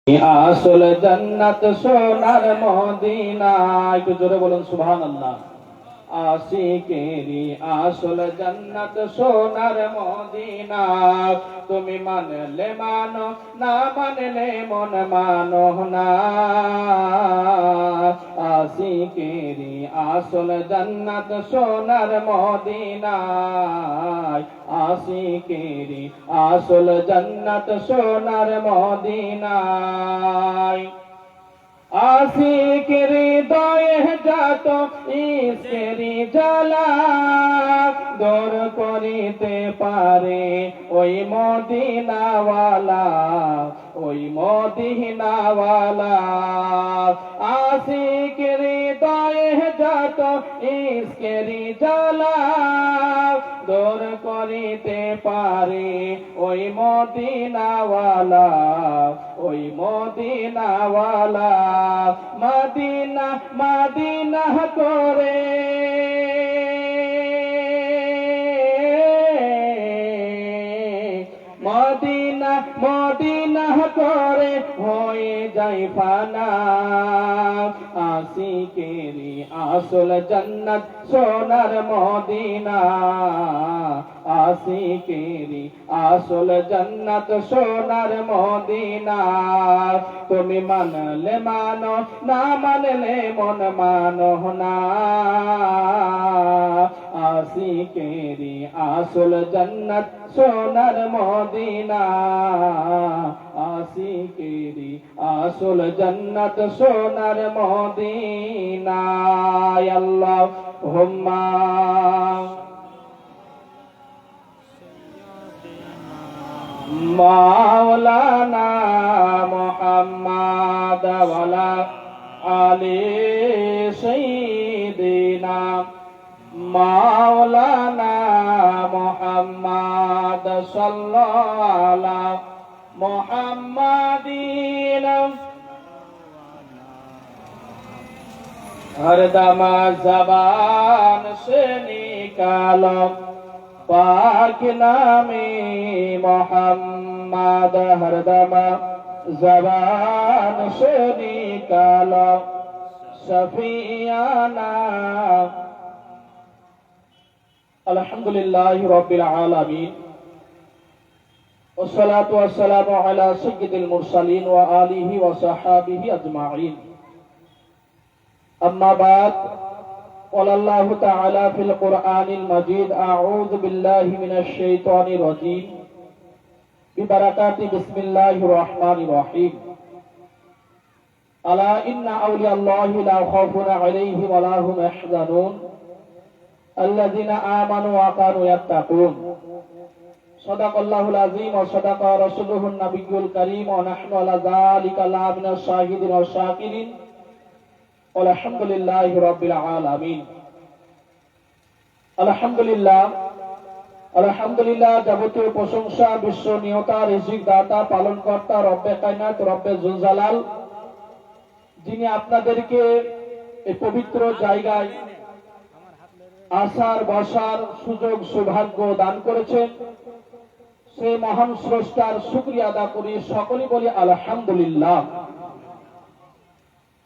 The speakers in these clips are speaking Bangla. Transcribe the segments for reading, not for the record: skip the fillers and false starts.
আসল জান্নাত সোনার মদিনা। একটু জোরে বলুন সুবহানাল্লাহ। আশিকেরি আসল জান্নাত সোনার মদিনা। তুমি মানলে মানো, না মানলে মন মানো না। আশিকেরি আসল জান্নাত সোনার মদিনা। আশিকেরি আসল জান্নাত সোনার মদিনা। আশিকের হৃদয়ে যাত ইশকের জ্বালা দূর করিতে পারে ওই মদিনাওয়ালা, ওই মদিনাওয়ালা। আশিকের হৃদয়ে যাত ইশকের জ্বালা দূর করিতে পারে ওই মদিনাওয়ালা, ওই মদিনাওয়ালা। মদিনা মদিনা করে মদিনা মদিনা করে হয়ে যায় ফানা। আশিকেরি আসল জান্নাত সোনার মদিনা। আশিকেরি আসল জান্নাত সোনার মদিনা। তুমি মানলে মানো, না মানলে মন মানো না। আশিকেরি আসল জান্নাত সোনার মদিনা। আশিকেরি আসল জান্নাত সোনার মদিনা। আল্লাহুম্মা মাওলানা মুহাম্মদ ওয়ালা আলি সাইয়্যিদিনা। মাওলানা মুহাম্মদ সাল্লাল্লাহু আলা মুহাম্মাদিন। हरदम ज़बान से निकालो पाक नामे मोहम्मद। हरदम ज़बान से निकालो शफियाना। अल्हम्दुलिल्लाहि रब्बिल आलमीन वस्सलातु वस्सलामु अला सय्यिदिल मुरसलीन व आलिहि व सहाबिहि अजमाइन। अम्मा बाद, क़ाल अल्लाहु तआला फ़िल क़ुरआनिल मजीद अऊज़ु बिल्लाहि मिनश शैतानिर रजीम बिबरकाति बिस्मिल्लाहिर रहमानिर रहीम। अला इन्ना औलियाल्लाहि ला खौफुन अलैहिम व ला हुम यहज़नून अल्लज़ीना आमनू व कानू यत्तक़ून। सदक़ल्लाहुल अज़ीम व सदक़ रसूलुहुन नबियुल करीम व नहनु अला ज़ालिका लमिनश शाहिदीन व शाकिरीन। আলহামদুলিল্লাহি রাব্বিল আলামিন। আলহামদুলিল্লাহ, আলহামদুলিল্লাহ। যাবতীয় প্রশংসা বিশ্ব নিয়তা, রিজিক দাতা, পালন কর্তা রব্বে কায়নাত, রব্বে জুল জালাল, যিনি আপনাদেরকে এই পবিত্র জায়গায় আসার বসার সুযোগ সৌভাগ্য দান করেছেন, সেই মহান স্রষ্টার শুকরিয়া আদা করি। সকলেই বলি আলহামদুলিল্লাহ।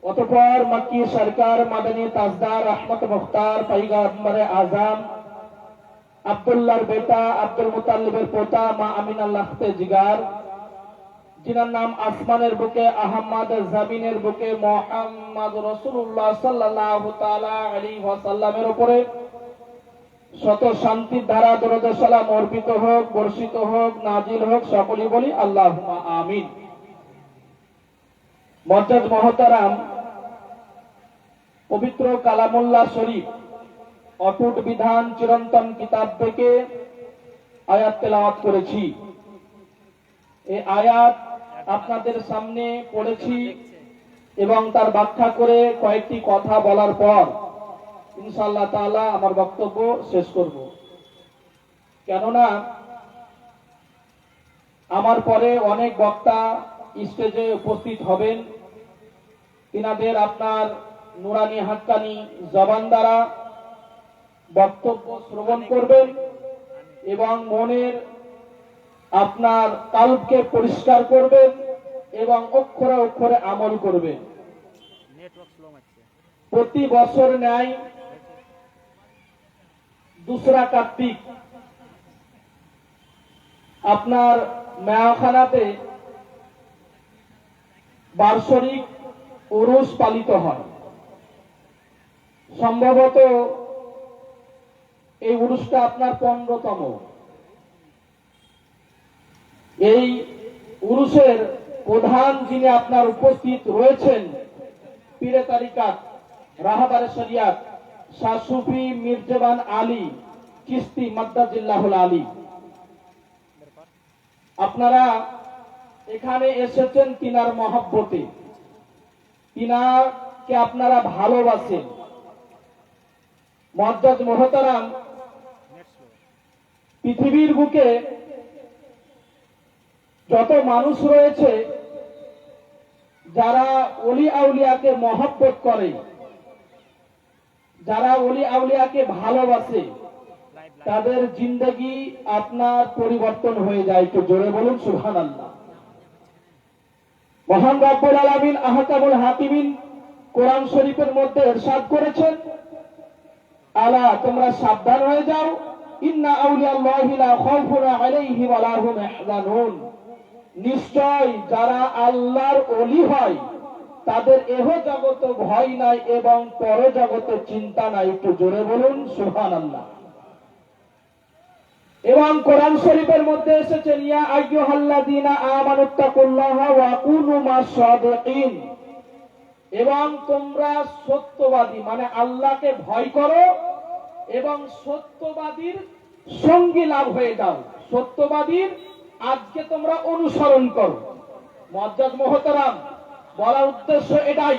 অতঃপর মক্কি সরকার মাদানী তাজদার রহমত মুখতার পয়গম্বরে আজম আব্দুল্লাহর বেটা আব্দুল মুতাল্লিবের পোতা মা আমিনার লাখতে জিগার, যিনার নাম আসমানের বুকে আহমদ, জমিনের বুকে মুহাম্মদ রাসূলুল্লাহ সাল্লাল্লাহু তাআলা আলাইহি ওয়াসাল্লামের উপরে শত শান্তির ধারা দরুদ সালাম অর্পিত হোক, বর্ষিত হোক, নাজিল হোক। সকলেই বলি আল্লাহুম্মা আমিন। মুআজ্জাজ মুহতারাম, পবিত্র কালামুল্লাহ শরীফ অটুট বিধান চিরন্তন কিতাব থেকে আয়াত তেলাওয়াত করেছি। এই আয়াত আপনাদের সামনে পড়েছি এবং তার ব্যাখ্যা করে কয়েকটি কথা বলার পর ইনশাআল্লাহ তাআলা আমার বক্তব্য শেষ করব। কেননা আমার পরে অনেক বক্তা স্টেজে উপস্থিত হবেন, তিনাদের আপনার নুরানি হাক্কানি জবান দ্বারা বক্তব্য শ্রবণ করবেন এবং মনের আপনার কাল্পকে পরিষ্কার করবেন এবং অক্ষরে অক্ষরে আমল করবেন। প্রতি বছর ন্যায় 2রা কার্তিক আপনার মেয়াখানাতে বার্ষিক উরুস পালিত হয়। সম্ভবত এই উরুসটা আপনার 15তম। এই উরুসের প্রধান যিনি আপনার উপস্থিত রয়েছেন পীরে তারিকাত রাহাবারে শরিয়াত শাহ সুফি মির্জাবান আলী চিশতি মাদ্দাজিল্লাহুল আলী। আপনারা এখানে এসেছেন তিনার মহব্বতে, তিনাকে আপনারা ভালোবাসেন। মুআজ্জাজ মুহতারাম, পৃথিবীর বুকে যত মানুষ রয়েছে যারা ওলি আউলিয়াকে মহব্বত করে, যারা ওলি আউলিয়াকে ভালোবাসে, তাদের জিন্দেগি আপনার পরিবর্তন হয়ে যায়। একটু জোরে বলুন সুবহানাল্লাহ। মহান রব্বুল আলামিন আহকামুল হাকিমিন কোরআন শরীফের মধ্যে ইরশাদ করেছেন, আলা তোমরা সাবধান হয়ে যাও, ইন্না আউলিয়াল্লাহি লা খাউফুন আলাইহিম ওয়া লা হুম ইয়াহজানুন। নিশ্চয় যারা আল্লাহর ওলি হয় তাদের এহ জগতে ভয় নাই এবং পর জগতে চিন্তা নাই। একটু জোরে বলুন সুবহানাল্লাহ। এবং কোরআন শরীফের মধ্যে এসেছেন, ইয়া আইয়ুহাল্লাযীনা আমানুত্তাকুল্লাহা ওয়া কুনু মাস সাদিকিন। এবং তোমরা সত্যবাদী মানে আল্লাহকে ভয় করো এবং সত্যবাদীর সঙ্গী লাভ হয়ে যাও, সত্যবাদীর আজকে তোমরা অনুসরণ করো। মুআজ্জাজ মুহতারাম, বলার উদ্দেশ্য এটাই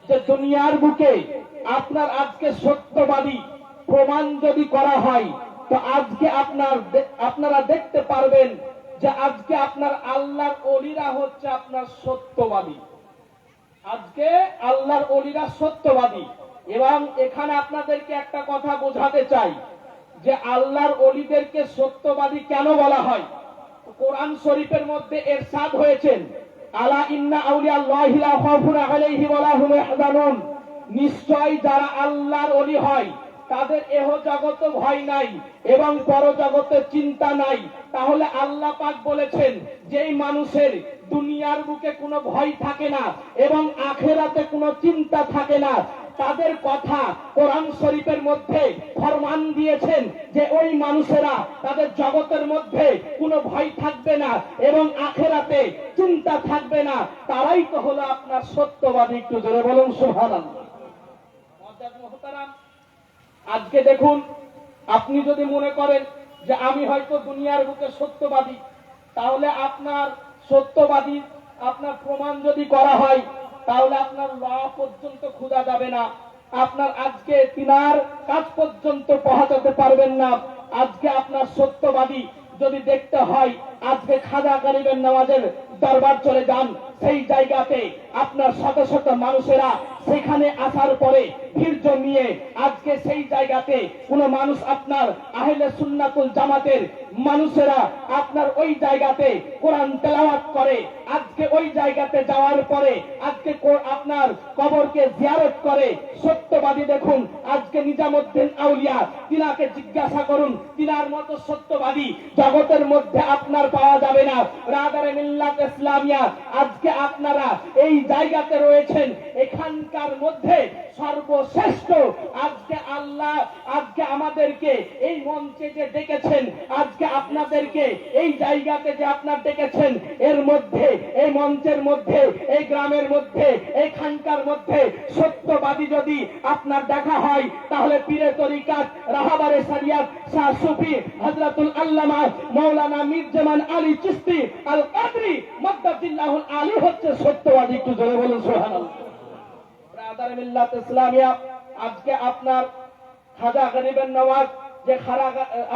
যে দুনিয়ার বুকে আপনার আজকে সত্যবাদী প্রমাণ যদি করা হয় তো আজকে আপনারা দেখতে পারবেন যে আজকে আপনার আল্লাহর ওলিরা হচ্ছে আপনার সত্যবাদী। আজকে আল্লাহর ওলিরা সত্যবাদী। এবং এখানে আপনাদেরকে একটা কথা বোঝাতে চাই যে আল্লাহর ওলিদেরকে সত্যবাদী কেন বলা হয়। কোরআন শরীফের মধ্যে ইরশাদ হয়েছেন, আলা ইন্না আউলিয়াল্লাহি লা খাউফুন আলাইহিম ওয়া লা হুম ইয়াহজানুন। নিশ্চয় যারা আল্লাহর ওলি হয় তাদের এহ জগতে ভয় নাই এবং পর জগতে চিন্তা নাই। তাহলে আল্লাহ পাক বলেছেন যেই মানুষের দুনিয়ার বুকে কোনো ভয় থাকে না এবং আখিরাতে কোনো চিন্তা থাকে না, তাদের কথা কোরআন শরীফের মধ্যে ফরমান দিয়েছেন যে ওই মানুষেরা তাদের জগতের মধ্যে কোনো ভয় থাকবে না এবং আখিরাতে চিন্তা থাকবে না। তারাই তো হলো আপনার সত্যবাদী। একটু জোরে বলুন সুবহানাল্লাহ। মুআজ্জাজ মুহতারাম, আজকে দেখুন, আপনি যদি মনে করেন যে আমি হয়তো দুনিয়ার বুকে সত্যবাদী, তাহলে আপনার সত্যবাদী আপনার প্রমাণ যদি করা হয় তাহলে আপনার ল পর্যন্ত খোঁজা যাবে না, আপনার আজকে তিনার কাজ পর্যন্ত পৌঁছাতে পারবেন না। আজকে আপনার সত্যবাদী যদি দেখতে হয়, আজকে খাজা গরিবের নওয়াজের দরবার চলে যান, সেই জায়গাতে আপনার শত শত মানুষেরা সেখানে আসার পরে ভিড় জমিয়ে আজকে সেই জায়গাতে কোন মানুষ আপনার আহলে সুন্নাতুল জামাতের মানুষেরা আপনার ওই জায়গাতে কোরআন তেলাওয়াত করে। আজকে ওই জায়গাতে যাওয়ার পরে আজকে আপনার কবরকে জিয়ারত করে। সত্যবাদী দেখুন, আজকে নিজামুদ্দিন আউলিয়া, তিনাকে জিজ্ঞাসা করুন, তিনার মতো সত্যবাদী জগতের মধ্যে আপনার পাওয়া যাবে না। রাদারে মিল্লাত ইসলামিয়া, আজকে আপনারা এই জায়গাতে রয়েছেন, এখানকার মধ্যে সর্বশ্রেষ্ঠ আজকে আল্লাহ আজকে আমাদেরকে এই মঞ্চে যে ডেকেছেন, আজকে আপনাদেরকে এই জায়গাতে যে আপনার ডেকেছেন, এর মধ্যে এই মঞ্চের মধ্যে এই গ্রামের মধ্যে এইখানকার মধ্যে সত্যবাদী যদি আপনার দেখা হয় তাহলে পীরে তরিকাত রাহাবারে শরিয়াত শাহ সুফি হযরতুল আল্লামা মাওলানা মির্জামান আলী চিশতি আল কাদরি মাদ্দাজিল্লাহুল আলী হচ্ছে সত্যবাদী। একটু জোরে বলুন সুবহানাল্লাহ। ব্রাদার মিল্লাত ইসলামিয়া, আজকে আপনার খাজা গরিবের নওয়াজ যে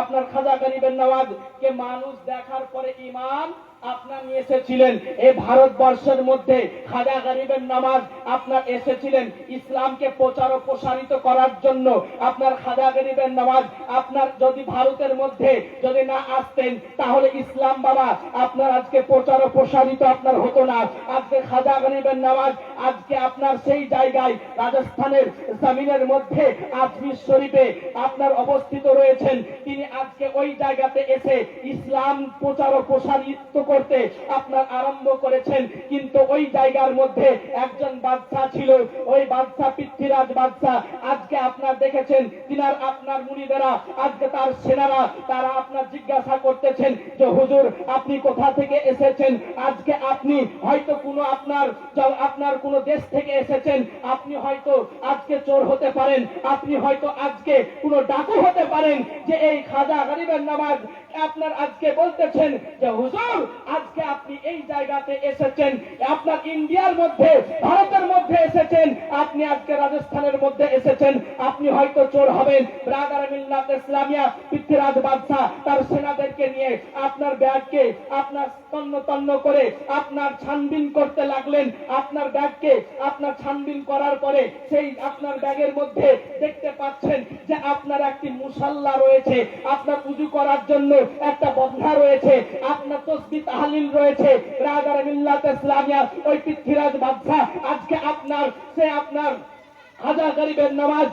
আপনার খাজা গরিবের নওয়াজ কে মানুষ দেখার পরে ইমান আপনার নিয়ে এসেছিলেন এই ভারতবর্ষের মধ্যে খাজা গরিবের নামাজ আপনার এসেছিলেন ইসলামকে প্রচার ও প্রসারিত করার জন্য। আপনার খাজা গরিবের নামাজ আপনার যদি ভারতের মধ্যে যদি না আসতেন তাহলে ইসলাম বাবা আপনার আজকে প্রচার ও প্রসারিত আপনার হতো না। আজকে খাজা গরিবের নামাজ আজকে আপনার সেই জায়গায় রাজস্থানের জমিনের মধ্যে আজমির শরীফে আপনার অবস্থিত রয়েছেন। তিনি আজকে ওই জায়গাতে এসে ইসলাম প্রচার ও প্রসারিত করতে আপনার আরম্ভ করেছেন। কিন্তু ওই জায়গার মধ্যে একজন বাদশা ছিল, ওই বাদশা পৃথ্বীরাজ বাদশা। আজকে আপনার দেখেছেন তিনার আপনার মুনিদেরা আজকে তার সেনারা তারা আপনার জিজ্ঞাসা করতেছেন যে হুজুর আপনি কোথা থেকে এসেছেন। আজকে আপনি হয়তো কোনো আপনার কোন দেশ থেকে এসেছেন, আপনি হয়তো আজকে চোর হতে পারেন, আপনি হয়তো আজকে কোনো ডাকু হতে পারেন। যে এই খাজা গরিবের নামাজ আপনার আজকে বলতেছেন যে হুজুর আজকে আপনি এই জায়গাতে এসেছেন, আপনার ইন্ডিয়ার মধ্যে ভারতের মধ্যে এসেছেন, আপনি আজকে রাজস্থানের মধ্যে এসেছেন, আপনি হয়তো চোর হবেন। ব্রাদার মিল্লাত ইসলামিয়া পৃথ্বীরাজ বাদশা তার সেনাদেরকে নিয়ে আপনার ব্যাগকে আপনার তন্ন তন্ন করে আপনার ছানবিন করতে লাগলেন। আপনার ব্যাগকে আপনার ছানবিন করার পরে সেই আপনার ব্যাগের মধ্যে দেখতে পাচ্ছেন যে আপনার একটি মুসাল্লা রয়েছে, আপনার উযু করার জন্য একটা বন্ধা রয়েছে, আপনার তাসবিহ তাহলিল রয়েছে। ব্রাদার মিল্লাত ইসলামিয়া ওই পৃথ্বীরাজ বাদশা আজকে আপনার খাজা গরিবের নামাজ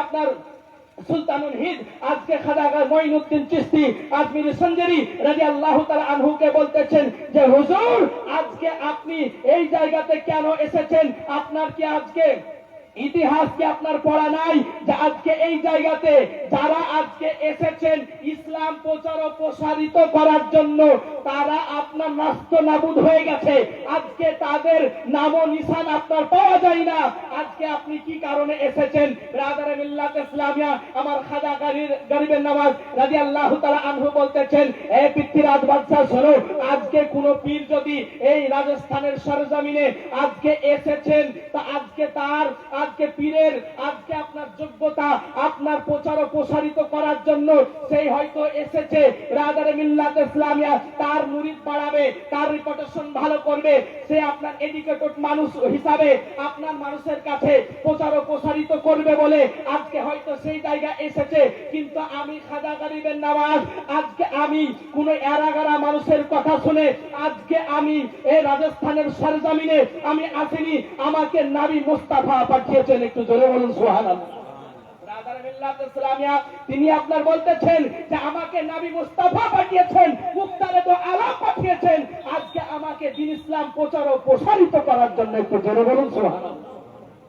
আপনার সুলতানুল হিন্দ আজকে খাজা মঈনুদ্দিন চিশতি আজমিরি সঞ্জরি রাদিয়াল্লাহু তাআলা আনহুকে বলতেছেন যে হুজুর আজকে আপনি এই জায়গাতে কেন এসেছেন? আপনার কি আজকে ইতিহাস কি আপনার পড়া নাই যে আজকে এই জায়গাতে যারা আজকে এসেছেন ইসলাম প্রচার ও প্রসারিত করার জন্য তারা আপনার নাস্ত নাবুদ হয়ে গেছে। আজকে তাদের নাম ও নিশান আপনার পাওয়া যায় না। আজকে আপনি কি কারণে এসেছেন? ব্রাদার মিল্লাত ইসলামিয়া আমার খাজা গরিবের নামাজ রাদিয়াল্লাহু তাআলা আনহু বলতেছেন এ পৃথ্বীরাজ বাদশা শোনো, আজকে কোন পীর যদি এই রাজস্থানের সরজমিনে আজকে এসেছেন তা আজকে পীরের আজকে আপনার যোগ্যতা আপনার প্রচার ও প্রসারিত করার জন্য সেই হয়তো এসেছে ব্রাদার মিল্লাত ইসলামিয়া তার মুরিদ বাড়াবে, তার রিপুটেশন ভালো করবে, সে আপনার এডুকেটেড মানুষ হিসাবে আপনার মানুষের কাছে প্রচার ও প্রসারিত করবে বলে আজকে হয়তো সেই জায়গা এসেছে। কিন্তু আমি খাজা গরিবের নামাজ আজকে আমি কোন এরাগারা মানুষের কথা শুনে আজকে আমি এই রাজস্থানের সরজমিনে আমি আসিনি, আমাকে নবী মুস্তাফা পাঠিয়েছেন। একটু জোরে বলুন সুবহানাল্লাহ। ব্রাদার মিল্লাত ইসলামিয়া তিনি আপনার বলতেছেন যে আমাকে নবী মুস্তাফা পাঠিয়েছেন, মুক্তারে তো আলাম পাঠিয়েছেন আজকে আমাকে দ্বীন ইসলাম প্রচার ও প্রসারিত করার জন্য। একটু জোরে বলুন সুবহানাল্লাহ।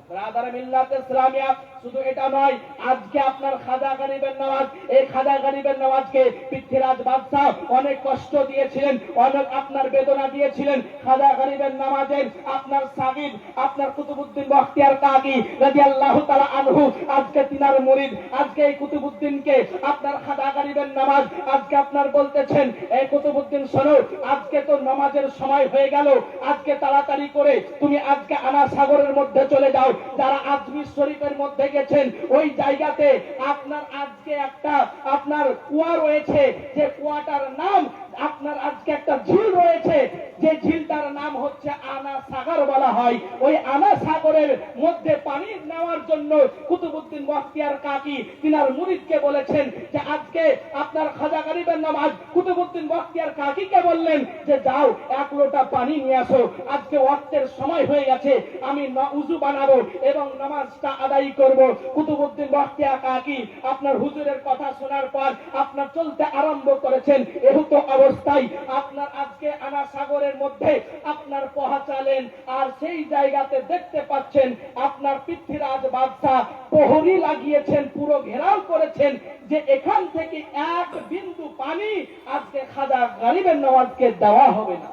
ব্রাদার মিল্লাত ইসলামিয়া শুধু এটা নয়, আজকে আপনার খাজা গরিবের নামাজ এই খাজা গরিবের নামাজকে পৃথ্বীরাজ বাদশা অনেক কষ্ট দিয়েছিলেন, অনেক আপনার বেদনা দিয়েছিলেন। খাজা গরিবের নামাজের আপনার সাগিদ আপনার কুতুবউদ্দিন বখতিয়ার কাকি রাদিয়াল্লাহু তাআলা আনহু আজকে তিনার মুরিদ আজকে এই কুতুবউদ্দিনকে আপনার খাজা গরিবের নামাজ আজকে আপনার বলতেছেন এই কুতুবউদ্দিন শোনো, আজকে তো নামাজের সময় হয়ে গেল, আজকে তাড়াতাড়ি করে তুমি আজকে আনা সাগরের মধ্যে চলে যাও। যারা আজমির শরীফের মধ্যে গেছেন ওই জায়গাতে আপনার আজকে একটা আপনার কুয়া রয়েছে, যে কুয়াটার নাম আপনার আজকে একটা ঝিল রয়েছে, যে ঝিলটার নাম হচ্ছে আনা সাগর বলা হয়। ওই আনা সাগরের মধ্যে পানি নেওয়ার জন্য কুতুবউদ্দিন বখতিয়ার কাকি তিনার মুরিদকে বলেছেন যে আজকে আপনার খাজা গরিবের নামাজ কুতুবউদ্দিন বখতিয়ার কাকিকে বললেন যে যাও এক লোটা পানি নিয়ে আসো, আজকে ওয়াক্তের সময় হয়ে গেছে, আমি উযু বানাবো এবং নামাজটা আদায় করব। কুতুবউদ্দিন বখতিয়ার কাকি আপনার হুজুরের কথা শোনার পর আপনার চলতে আরম্ভ করেছেন। এহুতো অবস্থায় আপনার আজকে আনা সাগরের মধ্যে আপনার পৌঁছালেন, আর সেই জায়গাতে দেখতে পাচ্ছেন আপনার পৃথ্বীরাজ বাদশা প্রহরী লাগিয়েছেন, পুরো ঘেরাও করেছেন যে এখান থেকে এক বিন্দু পানি আজকে খাজা গরিবের নওয়াজকে দেওয়া হবে না।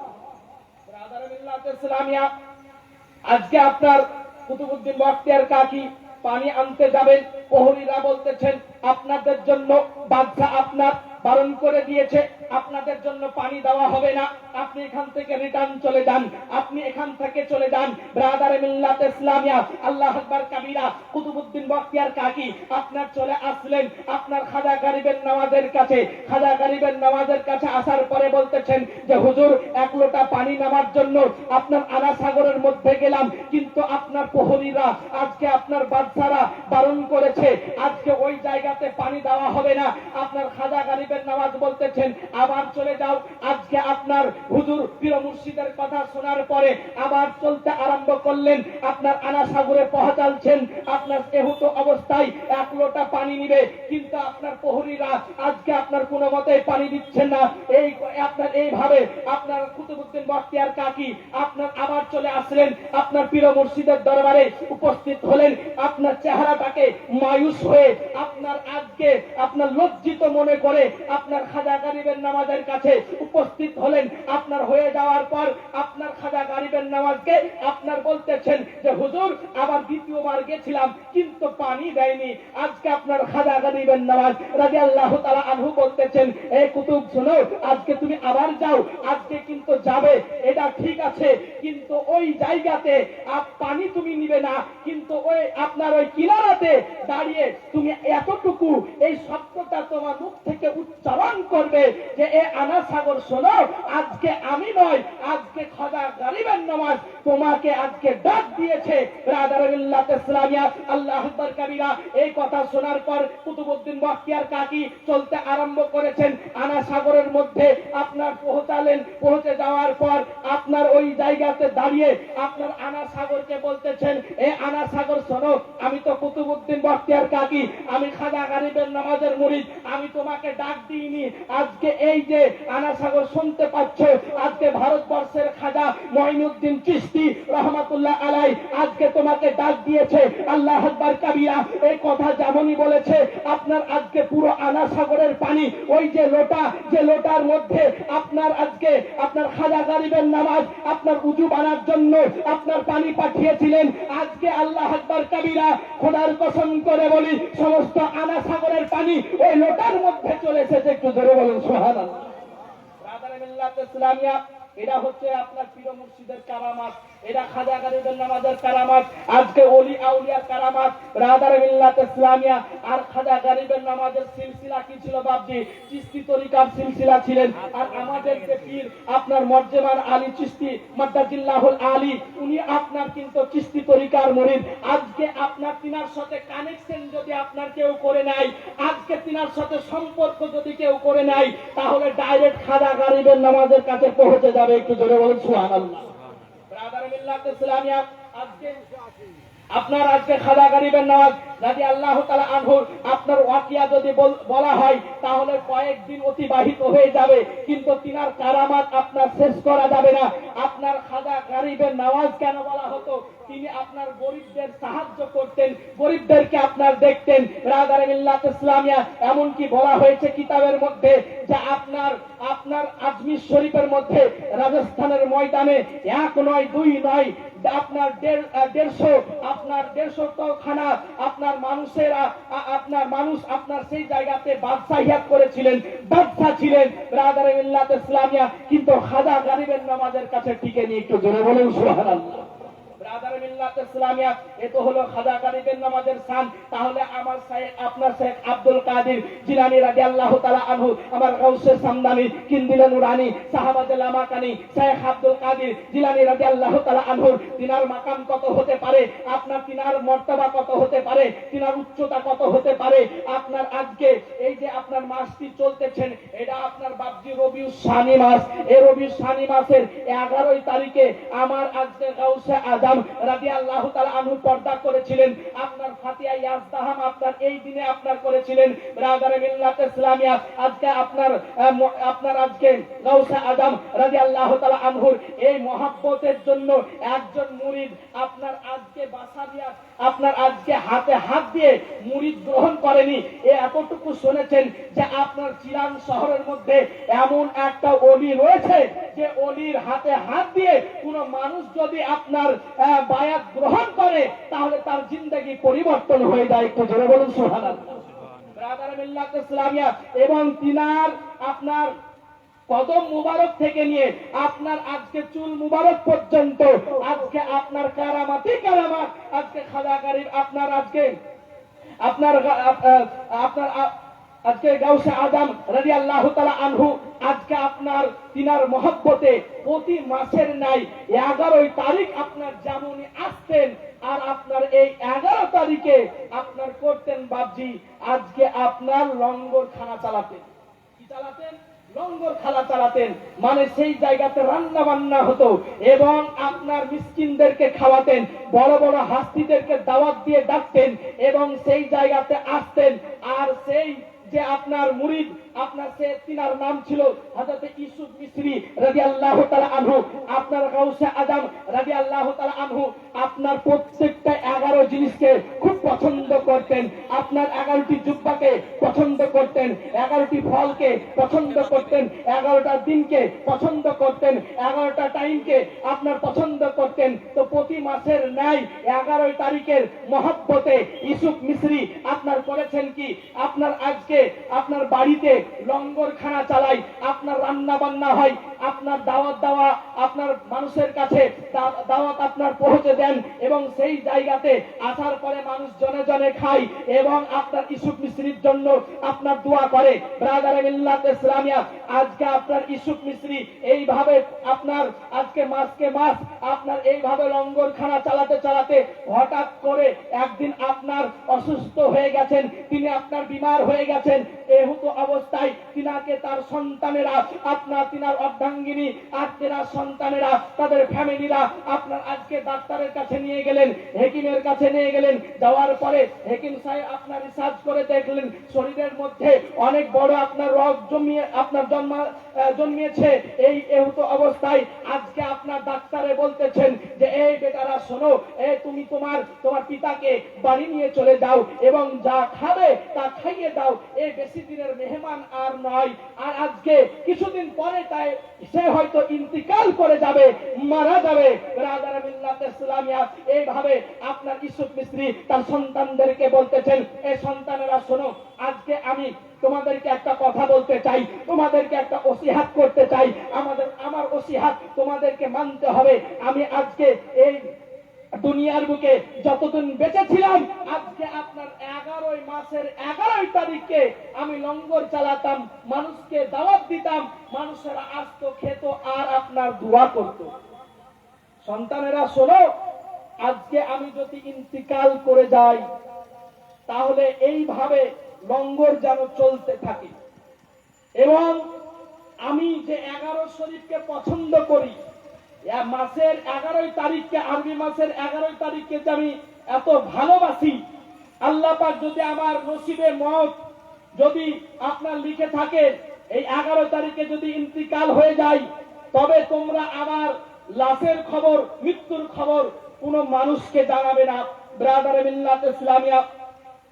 ব্রাদার মিল্লাত ইসলামিয়া আজকে আপনার কুতুবউদ্দিন বখতিয়ার কাকি পানি আনতে যাবেন, প্রহরীরা বলতেছেন আপনাদের জন্য বাদশা আপনার বারণ করে দিয়েছে, আপনাদের জন্য পানি দেওয়া হবে না, আপনি এখান থেকে রিটার্ন চলে যান, আপনি এখান থেকে চলে যান। ব্রাদার মিল্লাত ইসলামিয়া আল্লাহু আকবার কাবীরা কুতুবউদ্দিন বখতিয়ার কাকি আপনার চলে আসলেন আপনার খাজা গরিবের নওয়াজের কাছে। খাজা গরিবের নওয়াজের কাছে আসার পরে বলতেছেন যে হুজুর, এক লোটা পানি নেওয়ার জন্য আপনার আনা সাগরের মধ্যে গেলাম, কিন্তু আপনার প্রহরীরা আজকে আপনার বাদশারা বারণ করেছে, আজকে ওই জায়গাতে পানি দেওয়া হবে না। আপনার খাজা গরিবের নওয়াজ বলতেছেন আবার চলে যাও। আজকে আপনার হুজুর পীর মুর্শিদের কথা শোনার পরে আবার চলতে আরম্ভ করলেন, আপনার আনা সাগরে পৌঁছালছেন। আপনার এহুত অবস্থায় এক লোটা পানি নিবে, কিন্তু আপনার প্রহরীরা আজকে আপনার কোনো মতেই পানি দিচ্ছেন না। এই আপনার এইভাবে আপনার কুতুবউদ্দিন বখতিয়ার কাকি আপনার আবার চলে আসলেন, আপনার পীর মুর্শিদের দরবারে উপস্থিত হলেন। আপনার চেহারাটাকে মায়ুস হয়ে আপনার আজকে আপনার লজ্জিত মনে করে আপনার খাজা গরিবের নওয়াজের কাছে উপস্থিত হলেন। আপনার হয়ে যাওয়ার পর আপনার খাজা গরিবের নওয়াজকে আপনার বলতেছেন যে হুজুর, আবার দ্বিতীয়বার গেছিলাম কিন্তু পানি দেয়নি। আজকে আপনার খাজা গরিবের নওয়াজ রাদিয়াল্লাহু তাআলা আনহু বলতেছেন, এই কুতুব শুনো, আজকে তুমি আবার যাও, আজকে কিন্তু যাবে এটা ঠিক আছে, কিন্তু ওই জায়গাতে পানি তুমি নিবে না, কিন্তু ওই আপনার ওই কিনারাতে দাঁড়িয়ে তুমি এতটুকু এই শব্দটা তোমার মুখ থেকে উচ্চারণ করবে যে এ আনা সাগর শোনো, আজকে আমি নয়, আজকে খাজা গরিবের নওয়াজ তোমাকে আজকে ডাক দিয়েছে। ব্রাদার মিল্লাত ইসলামিয়া আল্লাহু আকবার কাবীরা এই কথা শোনার পর কুতুবউদ্দিন বখতিয়ার কাকি চলতে আরম্ভ করেছেন। আনা সাগরের মধ্যে আপনার পৌঁছালেন। পৌঁছে যাওয়ার পর আপনার ওই জায়গাতে দাঁড়িয়ে আপনার আনা সাগরকে বলতেছেন, এ আনা সাগর শোনো, আমি তো কুতুবউদ্দিন বখতিয়ার কাকি, আমি খাজা গরিবের নওয়াজের মুরিদ, আমি তোমাকে ডাক দিইনি। আজকে এই যে আনা সাগর শুনতে পাচ্ছ, আজকে ভারতবর্ষের খাজা মঈনুদ্দিন চিশতি রহমাতুল্লাহ আলাই আজকে তোমাকে ডাক দিয়েছে। আল্লাহু আকবার কাবীরা এই কথা যেমনই বলেছে, আপনার আজকে পুরো আনা সাগরের পানি ওই যে লোটা, যে লোটার মধ্যে আপনার আজকে আপনার খাজা গরিবের নওয়াজ আপনার উযু বানার জন্য আপনার পানি পাঠিয়েছিলেন, আজকে আল্লাহু আকবার কাবীরা খোদার কসম করে বলি সমস্ত আনা সাগরের পানি ওই লোটার মধ্যে চলে এসেছে। একটু জোরে বলুন সুবহানাল্লাহ। ব্রাদার মিল্লাত ইসলামিয়া এটা হচ্ছে আপনার পীর মুর্শিদের কারামাত, এটা খাজা গরিবের নওয়াজের কারামাত, আজকে ওলি আউলিয়ার কারামাত। ব্রাদার মিল্লাত ইসলামিয়া আর খাজা গরিবের নওয়াজের সিলসিলা কি ছিল বাপজি? চিশতি তরিকার সিলসিলা ছিলেন। আর আমাদের যে পীর আপনার মর্জমান আলী চিশতি মাদ্দাজিল্লাহুল আলী, উনি আপনার কিন্তু চিশতি তরিকার মুরিদ। আজকে আপনার তিনার সাথে কানেকশন যদি আপনার কেউ করে নেয়, আজকে তিনার সাথে সম্পর্ক যদি কেউ করে নেয়, তাহলে ডাইরেক্ট খাজা গরিবের নওয়াজের কাছে পৌঁছে যাবে। একটু জোরে বলুন সুবহানাল্লাহ। ব্রাদার মিল্লাত ইসলামিয়া আজকে আপনার আজকে খাজা গরিবের নওয়াজ রাদিয়াল্লাহু তাআলা আনহু আপনার ওয়াকিয়া যদি বলা হয় তাহলে কয়েকদিন অতিবাহিত হয়ে যাবে, কিন্তু তিনার কারামাত আপনার শেষ করা যাবে না। আপনার খাজা গরিবের নওয়াজ কেন বলা হতো? তিনি আপনার গরিবদের সাহায্য করতেন, গরিবদেরকে আপনার দেখতেন। ব্রাদার মিল্লাত ইসলামিয়া এমনকি বলা হয়েছে কিতাবের মধ্যে যে আপনার আজমির শরীফের মধ্যে রাজস্থানের ময়দানে এক নয় দুই নয় আপনার 150 খানা আপনার মানুষেরা মানুষ আপনার সেই জায়গাতে বাদশাহিয়াত করেছিলেন, বাদশা ছিলেন ব্রাদার মিল্লাত ইসলামিয়া, কিন্তু খাজা গরিবের নওয়াজের কাছে টিকে নিয়ে। একটু জোরে বলুন সুবহানাল্লাহ। ব্রাদার মিল্লাত ইসলামিয়া এত হলো খাজা গরিবের নওয়াজের শান। তাহলে আমার শাইখ আপনার শেখ আব্দুল কাদের জিলানী রাদিয়াল্লাহু তাআলা আনহু, আমার গাউসে সামদানি কিন্দিলে নুরানি সাহাবায়ে লামাকানি শেখ আব্দুল কাদের জিলানী রাদিয়াল্লাহু তাআলা আনহু, তিনার মাকাম কত হতে পারে, আপনার তিনার মর্তবা কত হতে পারে, তিনার উচ্চতা কত হতে পারে। আপনার আজকে এই যে আপনার মাসটি চলতেছেন, এটা আপনার বাবজি রবিউল শানি মাস। এই রবিউল শানি মাসের 11 তারিখে আমার আজকে গাউসে আজম রাদিয়াল্লাহু তাআলা আনহু পর্দা করেছিলেন। আপনার ফাতিহা ইয়াজদাহাম আপনার এই দিনে আপনার করেছিলেন। ব্রাদার মিল্লাত ইসলামিয়া আজকে আপনার আজকে গাউসে আজম রাদিয়াল্লাহু তাআলা আনহুর এই মহব্বতের জন্য একজন মুরিদ আপনার আজকে বাসারিয়া আপনার আজকে হাতে হাত দিয়ে মুরিদ গ্রহণ করেনি। এতটুকু শুনেছেন যে আপনার চিরাং শহরের মধ্যে এমন একটা ওলি রয়েছে যে ওলির হাতে হাত দিয়ে কোন মানুষ যদি আপনার বায়াত গ্রহণ করে তাহলে তার জিন্দেগি পরিবর্তন হয়ে যায়। একটু জোরে বলুন সুবহানাল্লাহ। ব্রাদার মিল্লাত ইসলামিয়া, এবং তিনার আপনার কদম মুবারক থেকে নিয়ে আপনার আজকে চুল মুবারক পর্যন্ত আজকে আপনার কারামাতি কারামাত আজকে খাজা গরিব আপনার আজকে আপনার আপনার আজকে গাউসে আজম রাদিয়াল্লাহু তাআলা আনহু আজকে আপনার তিনার মহব্বতে প্রতি মাসের নাই 11 তারিখ আপনার যেমনই আসতেন, আর আপনার এই 11 তারিখে আপনার করতেন বাবজি আজকে আপনার লঙ্গর খানা চালাতেন। কি চালাতেন? লঙ্গর খানা চালাতেন, মানে সেই জায়গাতে রান্না বান্না হতো এবং আপনার মিসকিনদেরকে খাওয়াতেন, বড় বড় হাস্তিদেরকে দাওয়াত দিয়ে ডাকতেন এবং সেই জায়গাতে আসতেন। আর সেই যে আপনার মুরিদ আপনার সে তিনার নাম ছিল হযরত ইউসুফ মিসরি রাদিয়াল্লাহু তাআলা আনহু, আপনার গাউসে আজম রাদিয়াল্লাহু তাআলা আনহু আপনার প্রত্যেকটা 11 জিনিসকে খুব পছন্দ করতেন। আপনার 11টি জুব্বাকে পছন্দ করতেন, 11টি ফলকে পছন্দ করতেন, 11টা দিনকে পছন্দ করতেন, 11টা টাইমকে আপনার পছন্দ করতেন। তো প্রতি মাসের ন্যায় 11 তারিখের মহব্বতে ইউসুফ মিসরি আপনার করেছেন কি, আপনার আজকে আপনার বাড়িতে লঙ্গর খানা চালাই, আপনার রান্না বান্না হয়, আপনার দাওয়াত দেওয়া আপনার মানুষের কাছে দাওয়াত আপনার পৌঁছে দেন এবং সেই জায়গাতে আসার পরে মানুষ জনে জনে খায় এবং আপনার ইউসুফ মিসরির জন্য আপনার দোয়া করে। ব্রাদারে মিল্লাত ইসলামিয়া, আজকে আপনার ইউসুফ মিসরি এইভাবে আপনার আজকে মাসকে মাস আপনার এইভাবে লঙ্গর খানা চালাতে চালাতে হঠাৎ করে একদিন আপনার অসুস্থ হয়ে গেছেন, তিনি আপনার বিমার হয়ে গেছেন। এহেতু অবস্থায় তিনাকে তার সন্তানেরা আপনার তিনার অর্ধাঙ্গিনী আর তেনার সন্তানেরা তাদের ফ্যামিলিরা আপনার আজকে ডাক্তারের কাছে নিয়ে গেলেন, হেকিমের কাছে নিয়ে গেলেন। যাওয়ার পরে হেকিম সাহেব আপনার রিসার্চ করে দেখলেন শরীরের মধ্যে অনেক বড় আপনার রোগ জমিয়ে আপনার জন্মিয়েছে। এই এহেতু অবস্থায় আজকে আপনার ডাক্তারে বলতেছেন যে এই বেটারা শোনো, তুমি তোমার পিতাকে বাড়ি নিয়ে চলে যাও এবং যা খাবে তা খাইয়ে দাও, এই বেশি দিনের মেহমান আর নয়। আর আজকে কিছুদিন পরে তাই সে হয়তো ইন্তিকাল করে যাবে, মারা যাবে। ব্রাদার মিল্লাত ইসলামিয়া, এইভাবে আপনার ইউসুফ মিসরি তার সন্তানদেরকে বলতেছেন, এই সন্তানেরা শোনো, আজকে আমি তোমাদেরকে একটা কথা বলতে চাই, তোমাদেরকে একটা ওসিহাত করতে চাই, আমার ওসিহাত তোমাদেরকে মানতে হবে। আমি আজকে এই দুনিয়ার বুকে যতদিন বেঁচে ছিলাম, আজকে আপনার 11 মাসের 11 তারিখে আমি লঙ্গর চালাতাম, মানুষকে দাওয়াত দিতাম, মানুষেরা আসতো, খেত আর আপনার দোয়া করত। সন্তানেরা শোনো, আজকে আমি যদি ইন্তিকাল করে যাই তাহলে এইভাবে লঙ্গর যেন চলতে থাকে। এবং আমি যে 11 শরীফকে পছন্দ করি, মাসের 11 তারিখকে, আরবি মাসের 11 তারিখকে যে আমি এত ভালোবাসি, আল্লাহ পাক যদি আমার নসিবে মওত যদি আপনার লিখে থাকে এই 11 তারিখে যদি ইন্তিকাল হয়ে যায়, তবে তোমরা আমার লাশের খবর, মৃত্যুর খবর কোনো মানুষকে জানাবে না। ব্রাদার মিল্লাত ইসলামিয়া,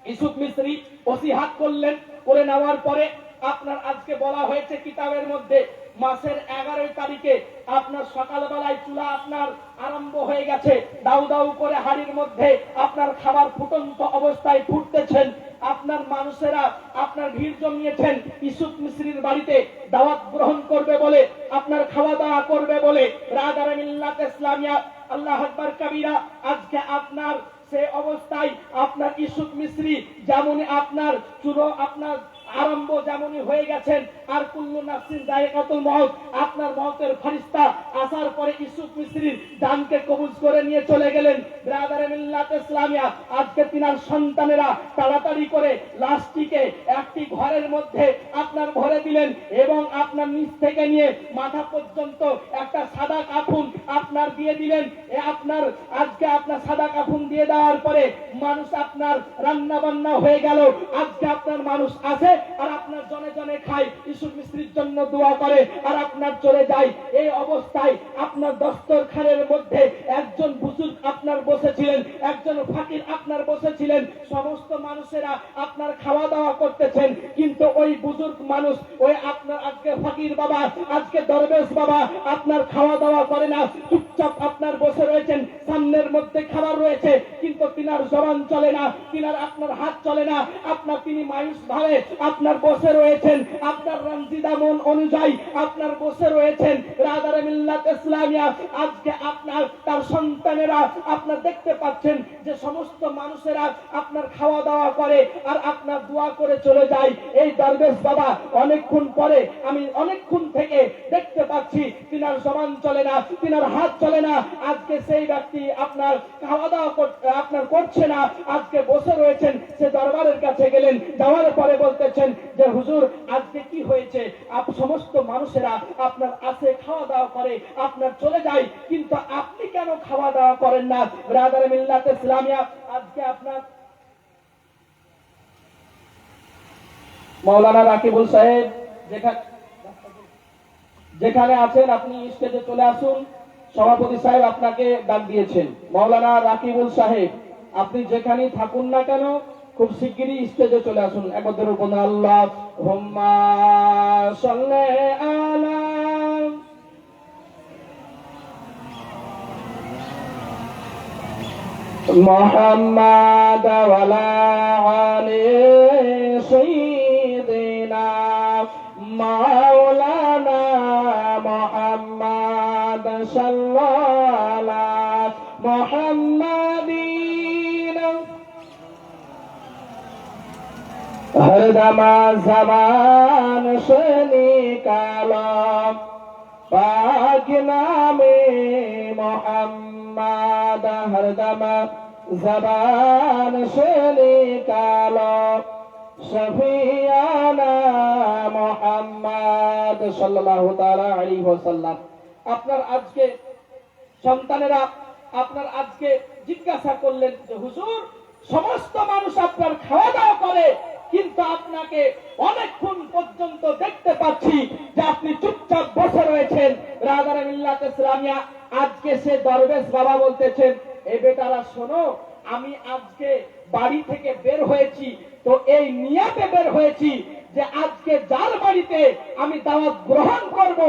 ইউসুফ মিসরি ওসিহাত করলেন, করে নেওয়ার পরে আপনার আজকে বলা হয়েছে কিতাবের মধ্যে মাসের 11 তারিখে আপনার সকালবেলায় চুলা আপনার আরম্ভ হয়ে গেছে, দাউ দাউ করে হাড়ির মধ্যে আপনার খাবার ফুটন্ত অবস্থায় ফুটতেছেন। আপনার মানুষেরা আপনার ভিড় জমিয়েছেন ইউসুফ মিসরির বাড়িতে দাওয়াত গ্রহণ করবে বলে, আপনার খাওয়া দাওয়া করবে বলে। ব্রাদার মিল্লাত ইসলামিয়া, আল্লাহু আকবার কাবীরা, আজকে আপনার সে অবস্থায় আপনার ইউসুফ মিসরি যেমন আপনার চুলো আপনার আরম্ভ যেমনই হয়ে গেছেন, আর কুল্লু নাফসিন যায়কাতুল মউত, আপনার মউতের ফেরেশতা আসার পরে ইউসুফ মিসরির জানকে কবজ করে নিয়ে চলে গেলেন। ব্রাদার মিল্লাত ইসলামিয়া, আজকে তিনার সন্তানেরা তাড়াতাড়ি করে লাশটিকে একটি ঘরের মধ্যে আপনার ভরে দিলেন এবং আপনার নিচ থেকে নিয়ে মাথা পর্যন্ত একটা সাদা কাফন আপনার দিয়ে দিলেন। আপনার আজকে আপনার সাদা কাফন দিয়ে দেওয়ার পরে মানুষ আপনার রান্না বান্না হয়ে গেল। আজকে আপনার মানুষ আছে আর আপনার জনে জনে খায়, ইউসুফ মিস্ত্রির জন্য দোয়া করে আর আপনার চলে যায়। এই অবস্থায় আপনার দস্তরখানের মধ্যে একজন বুজুর্গ আপনার বসেছিলেন, একজন ফকির আপনার বসেছিলেন, সমস্ত মানুষেরা আপনার খাওয়া দাওয়া করতেছেন, কিন্তু ওই বুজুর্গ মানুষ, ওই আপনার আজকে ফকির বাবা, আজকে দরবেশ বাবা আপনার খাওয়া দাওয়া করে না, চুপচাপ আপনার বসে রয়েছেন, সামনের মধ্যে খাবার রয়েছে কিন্তু তিনার জবান চলে না, তিনার আপনার হাত চলে না, আপনার তিনি মায়ুস ভাবে আপনার বসে রয়েছেন, আপনার রমজিদা মন অনুযায়ী আপনার বসে রয়েছেন। রাদারে মিল্লাত ইসলামিয়া আজকে আপনার তার সন্তানেরা আপনার দেখতে পাচ্ছেন যে সমস্ত মানুষেরা আপনার খাওয়া দাওয়া করে আর আপনার দোয়া করে চলে যায়। এই দরবেশ বাবা অনেকক্ষণ পরে, আমি অনেকক্ষণ থেকে দেখতে পাচ্ছি তিনার জবান চলে না, তিনার হাত চলে না, আজকে সেই ব্যক্তি আপনার খাওয়া দাওয়া আপনার করছে না, আজকে বসে রয়েছেন। সে দরবারের কাছে গেলেন, যাওয়ার পরে বলতেছেন যে হুজুর আজকে কি হয়েছে, সমস্ত মানুষেরা আপনার আসে খাওয়া দাওয়া করে আপনার চলে যায়, কিন্তু আপনি কেন খাওয়া দাওয়া করেন না? ব্রাদার মিল্লাত ইসলামিয়া আজকে আপনার মাওলানা রাকিবুল সাহেব যেখানে আছেন আপনি স্টেজে চলে আসুন। সভাপতি সাহেব আপনাকে ডাক দিয়েছেন। মাওলানা রাকিবুল সাহেব আপনি যেখানেই থাকুন না কেন খুব শিগগিরই স্টেজে চলে আসুন। একদের উপর আল্লাহুম্মা সাল্লি আলা মুহাম্মাদ ওয়া আলা আলি সাইয়্যিদিনা মাওলানা মুহাম্মাদ সাল্লাল্লাহু আলা মুহাম্মাদিন हर दमा जबान से निकालो पाक नामे मोहम्मद, हर दमा जबान से निकालो शफियाना मोहम्मद सल्लल्लाहु ताला अलैहि वसल्लम। আপনার আজকে সন্তানেরা আপনার আজকে জিজ্ঞাসা করলেন যে হুজুর সমস্ত মানুষ আপনার খাওয়া দাওয়া করে কিন্তু আপনাকে অনেকক্ষণ পর্যন্ত দেখতে পাচ্ছি যে আপনি চুপচাপ বসে রয়েছেন। রাদারে মিল্লাত ইসলামিয়া আজকে সে দরবেশ বাবা বলতেছেন, এ বেটারা শোনো, আমি আজকে বাড়ি থেকে বের হয়েছি তো এই নিয়াতে বের হয়েছি যে আজকে যার বাড়িতে আমি দাওয়াত গ্রহণ করব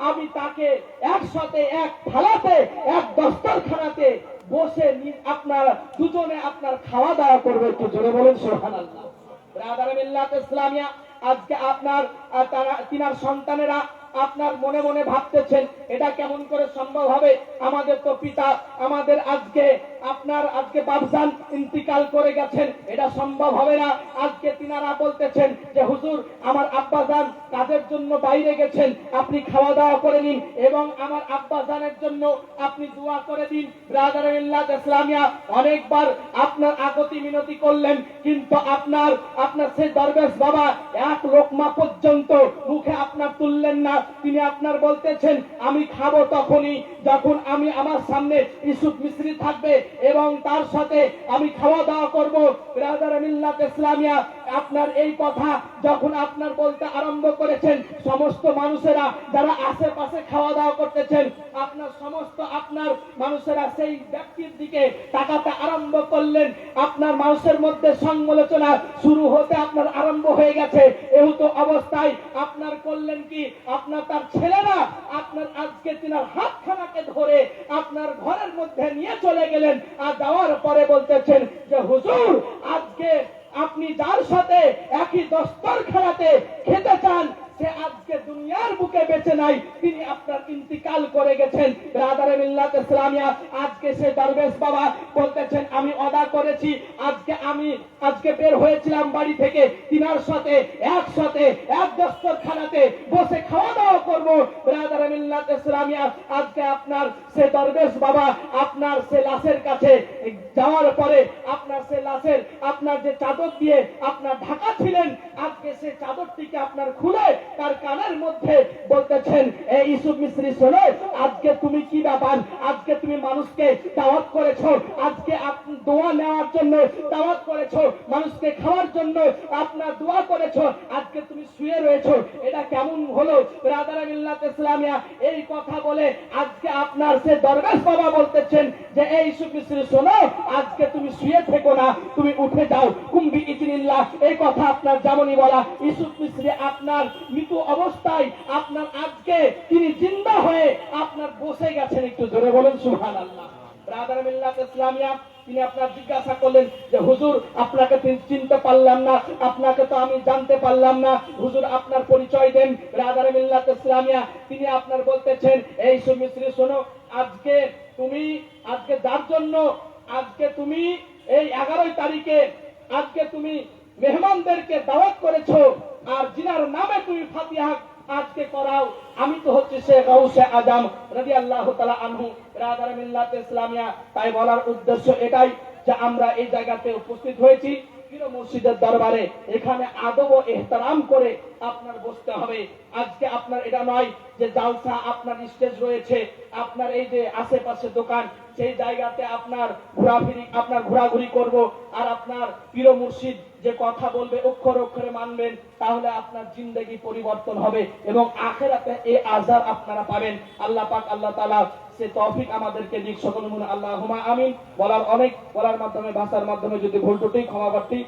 আমি তাকে একসাথে এক থালাতে এক দস্তরখানাতে বসে আপনার দুজনে আপনার খাওয়া দাওয়া করবে। একটু জোরে বলেন সুবহানাল্লাহ। ব্রাদারে মিল্লাত ইসলামিয়া আজকে আপনার তিনার সন্তানেরা আপনার মনে মনে ভাবতেছেন এটা কেমন করে সম্ভব হবে, আমাদের তো পিতা, আমাদের আজকে আপনার আজকে বাপজান ইন্তিকাল করে গেছেন, এটা সম্ভব হবে না। আজকে তিনারা বলতেছেন যে হুজুর আমার আব্বাজান কাজের জন্য বাইরে গেছেন, আপনি খাওয়া দাওয়া করে নিন এবং আমার আব্বাজানের জন্য আপনি দোয়া করে দিন। ব্রাদারে মিল্লাত ইসলামিয়া অনেকবার আপনার আগতি মিনতি করলেন কিন্তু আপনার সেই দরবেশ বাবা এক লোকমা পর্যন্ত মুখে আপনার তুললেন না। তিনি আপনার বলতেছেন আমি খাবো তখনই যখন আমি আমার সামনে ইউসুফ মিস্ত্রি থাকবে এবং তার সাথে আমি খাওয়া দাওয়া করব। ব্রাদারে মিল্লাত ইসলামিয়া আপনার এই কথা যখন আপনার বলতে আরম্ভ করেছেন, সমস্ত মানুষেরা যারা আশেপাশে খাওয়া দাওয়া করতেছেন আপনার সমস্ত আপনার মানুষেরা সেই ব্যক্তির দিকে তাকাতে আরম্ভ করলেন। আপনার মানুষের মধ্যে সমালোচনা শুরু হতে আপনার আরম্ভ হয়ে গেছে। এমতো অবস্থায় আপনার করলেন কি, আপনার তার ছেলেরা আপনার আজকে তিনার হাতখানাকে ধরে আপনার ঘরের মধ্যে নিয়ে চলে গেলেন আর যাওয়ার পরে বলতেছেন যে হুজুর আজকে আপনি যার সাথে একই দস্তরখানাতে খেতে চান সে আজকে দুনিয়ার বুকে বেঁচে নাই, তিনি আপনার ইন্তিকাল করে গেছেন। ব্রাদারে মিল্লাত ইসলামিয়া আজকে সে দরবেশ বাবা বলতেছেন আমি ওয়াদা করেছি আজকে বের হয়েছিলাম বাড়ি থেকে তিনার সাথে একসাথে এক দস্তরখানাতে বসে খাওয়া দাওয়া করব। ব্রাদারে মিল্লাত ইসলামিয়া আজকে আপনার সে দরবেশ বাবা আপনার সে লাশের কাছে যাওয়ার পরে আপনার সে লাশের আপনার যে চাদর দিয়ে আপনার ঢাকা ছিলেন আজকে সে চাদরটিকে আপনার খুলে তার কানের মধ্যে বলতেছেন এই ইউসুফ মিস্ত্রি শোনো, আজকে তুমি কি ব্যাপার, আজকে তুমি মানুষকে দাওয়াত করেছো, আজকে আপনি দোয়া নেওয়ার জন্য দাওয়াত করেছো, মানুষকে খাওয়ার জন্য আপনার দোয়া করেছো, আজকে তুমি শুয়ে রয়েছো, এটা কেমন হলো? ব্রাদার মিল্লাত ইসলামিয়া এই কথা বলে আজকে আপনার সে দরবেশ বাবা বলতেছেন যে এই ইউসুফ মিস্ত্রি শোনো, আজকে তুমি শুয়ে থেকো না, তুমি উঠে যাও কুম্বি ইজনিল্লাহ। এই কথা আপনার যেমনই বলা, ইউসুফ মিস্ত্রি আপনার মৃত্যু অবস্থায় আপনার আজকে তিনি জিন্দা হয়ে আপনার বসে গেছেন। একটু জোরে বলেন সুবহানাল্লাহ। ব্রাদার মিল্লাত ইসলামিয়া তিনি আপনার জিজ্ঞাসা করলেন যে হুজুর আপনাকে চিনতে পারলাম না, আপনাকে তো আমি জানতে পারলাম না, হুজুর আপনার পরিচয় দেন। ব্রাদার মিল্লাত ইসলামিয়া তিনি আপনার বলতেছেন এই সুমিশ্রী শোনো, আজকে তুমি আজকে যার জন্য আজকে তুমি এই 11 তারিখে আজকে তুমি মেহমানদেরকে দাওয়াত করেছো আর জিনার নামে তুমি ফাতিহা আজকে করাও, আমি তো হচ্ছে শেখ গাউসে আজম রাদিয়াল্লাহু তাআলা আনহু। ব্রাদার মিল্লাত ইসলামিয়া তাই বলার উদ্দেশ্য এটাই যে আমরা এই জায়গাতে উপস্থিত হয়েছি পীর মুর্শিদের দরবারে, এখানে আদব ও ইহতারাম করে আপনার বসতে হবে। আজকে আপনার এটা নয় যে জালসা আপনার স্টেজ রয়েছে, আপনার এই যে আশেপাশে দোকান সেই জায়গাতে আপনার ঘোরাঘুরি করব আর আপনার পীর মুর্শিদ যে কথা বলবে অক্ষর অক্ষরে মানবেন, তাহলে আপনার জিন্দেগি পরিবর্তন হবে এবং আখিরাতে এই আযাব আপনারা পাবেন। আল্লাহ পাক আল্লাহ তাআলা সে তৌফিক আমাদেরকে দিক। সকল মুমিন আল্লাহুম্মা আমিন। বলার মাধ্যমে ভাষার মাধ্যমে যদি ভুল ত্রুটি ক্ষমা প্রার্থী।